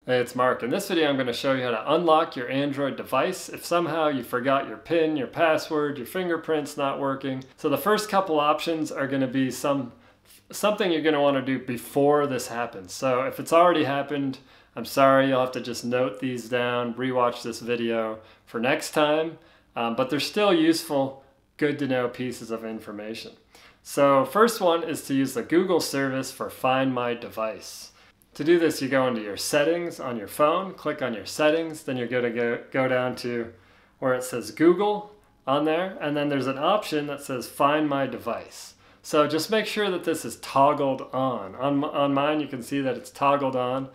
Hey, it's Mark. In this video, I'm going to show you how to unlock your Android device if somehow you forgot your PIN, your password, your fingerprint's not working. So the first couple options are going to be something you're going to want to do before this happens. So if it's already happened, I'm sorry, you'll have to just note these down, rewatch this video for next time, but they're still useful, good to know pieces of information. So first one is to use the Google service for Find My Device. To do this, you go into your settings on your phone, click on your settings, then you're going to go down to where it says Google on there, and then there's an option that says Find My Device. So just make sure that this is toggled on. On mine, you can see that it's toggled on,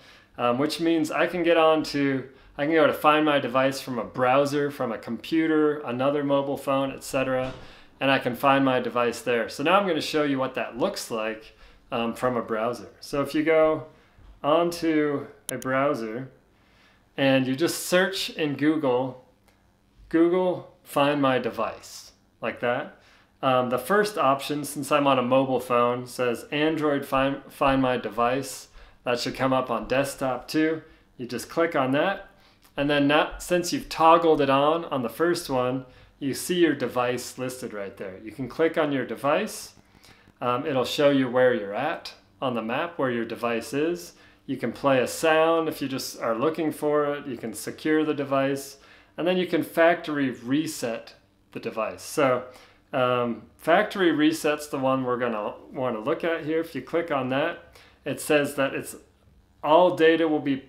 which means I can go to Find My Device from a browser, from a computer, another mobile phone, etc., and I can find my device there. So now I'm going to show you what that looks like from a browser. So if you go onto a browser and you just search in Google Find My Device, like that. The first option, since I'm on a mobile phone, says Android Find My Device. That should come up on desktop too. You just click on that, and then now, since you've toggled it on the first one, you see your device listed right there. You can click on your device. It'll show you where you're at on the map, where your device is. You can play a sound if you just are looking for it. You can secure the device, and then you can factory reset the device. So factory reset's the one we're gonna want to look at here. If you click on that, it says that all data will be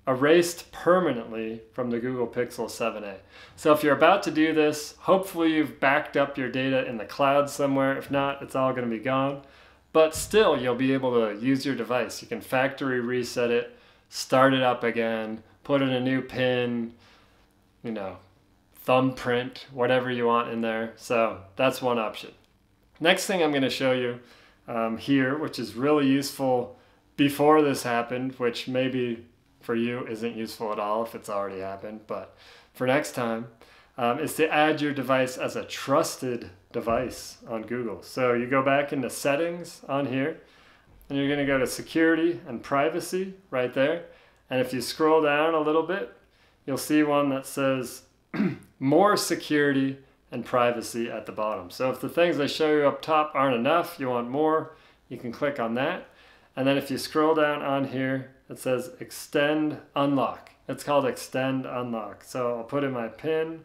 erased permanently from the Google Pixel 7a. So if you're about to do this, hopefully you've backed up your data in the cloud somewhere. If not, it's all going to be gone. But still, you'll be able to use your device. You can factory reset it, start it up again, put in a new PIN, thumbprint, whatever you want in there. So that's one option. Next thing I'm going to show you here, which is really useful before this happened, which maybe for you isn't useful at all if it's already happened, but for next time, is to add your device as a trusted device on Google. So you go back into settings on here, and you're going to go to security and privacy right there. And if you scroll down a little bit, you'll see one that says more security and privacy at the bottom. So if the things they show you up top aren't enough, you want more, you can click on that. And then if you scroll down on here, it says extend unlock. It's called extend unlock. So I'll put in my PIN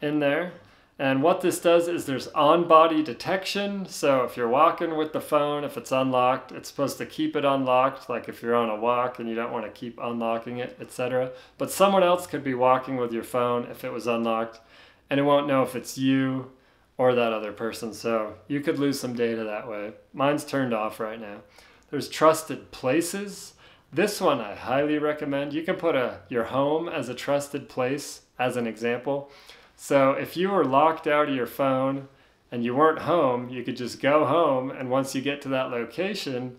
in there. And what this does is there's on-body detection. So if you're walking with the phone, if it's unlocked, it's supposed to keep it unlocked, like if you're on a walk and you don't want to keep unlocking it, etc. But someone else could be walking with your phone if it was unlocked, and it won't know if it's you or that other person. So you could lose some data that way. Mine's turned off right now. There's trusted places. This one I highly recommend. You can put your home as a trusted place as an example. So if you were locked out of your phone and you weren't home, you could just go home, and once you get to that location,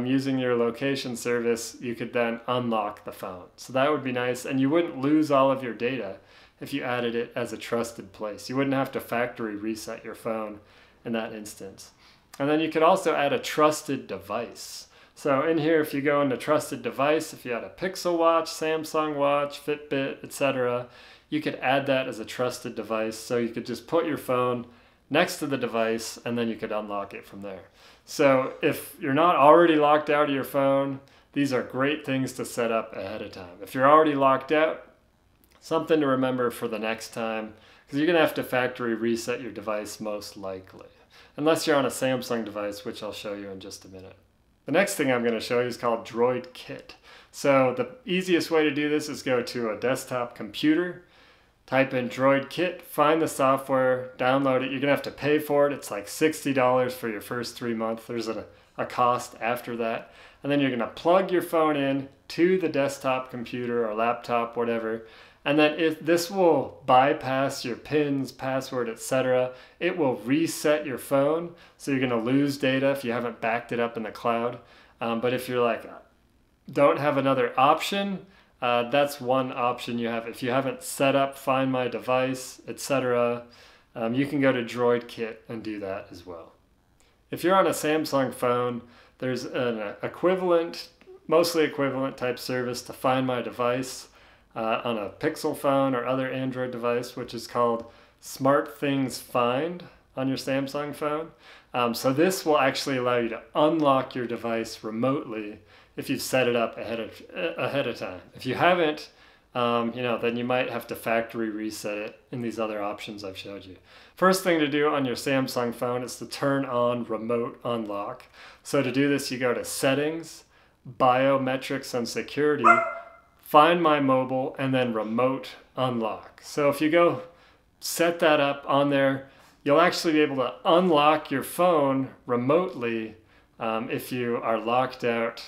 using your location service, you could then unlock the phone. So that would be nice, and you wouldn't lose all of your data if you added it as a trusted place. You wouldn't have to factory reset your phone in that instance. And then you could also add a trusted device. So in here, if you go into trusted device, if you had a Pixel watch, Samsung watch, Fitbit, etc., you could add that as a trusted device. So you could just put your phone next to the device, and then you could unlock it from there. So if you're not already locked out of your phone, these are great things to set up ahead of time. If you're already locked out, something to remember for the next time, because you're going to have to factory reset your device most likely, unless you're on a Samsung device, which I'll show you in just a minute. The next thing I'm going to show you is called Droid Kit. So the easiest way to do this is go to a desktop computer, type in Droid Kit, find the software, download it. You're going to have to pay for it. It's like $60 for your first 3 months. There's a cost after that. And then you're going to plug your phone in to the desktop computer or laptop, whatever. And then this will bypass your PINs, password, etc. It will reset your phone, so you're going to lose data if you haven't backed it up in the cloud. But if you're like, don't have another option, that's one option you have. If you haven't set up Find My Device, etc., you can go to Droid Kit and do that as well. If you're on a Samsung phone, there's an equivalent mostly equivalent type service to find my device on a Pixel phone or other Android device, which is called SmartThings Find on your Samsung phone. So this will actually allow you to unlock your device remotely if you've set it up ahead of time. If you haven't, then you might have to factory reset it in these other options I've showed you. First thing to do on your Samsung phone is to turn on remote unlock. So to do this, you go to Settings, Biometrics and Security, Find My Mobile, and then Remote Unlock. So if you go set that up on there, you'll actually be able to unlock your phone remotely if you are locked out.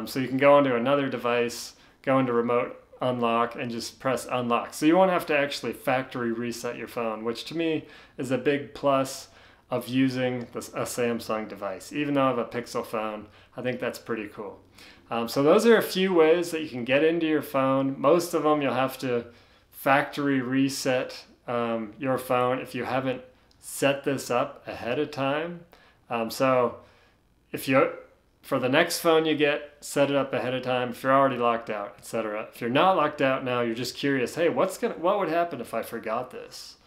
So you can go onto another device, go into Remote Unlock, and just press Unlock. So you won't have to actually factory reset your phone, which to me is a big plus of using a Samsung device. Even though I have a Pixel phone, I think that's pretty cool. So those are a few ways that you can get into your phone. Most of them you'll have to factory reset your phone if you haven't set this up ahead of time. So if for the next phone you get, set it up ahead of time if you're already locked out, etc. If you're not locked out now, you're just curious, hey, what would happen if I forgot this?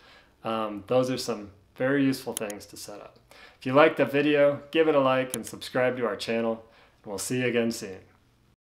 Those are some very useful things to set up. If you liked the video, give it a like and subscribe to our channel, and we'll see you again soon.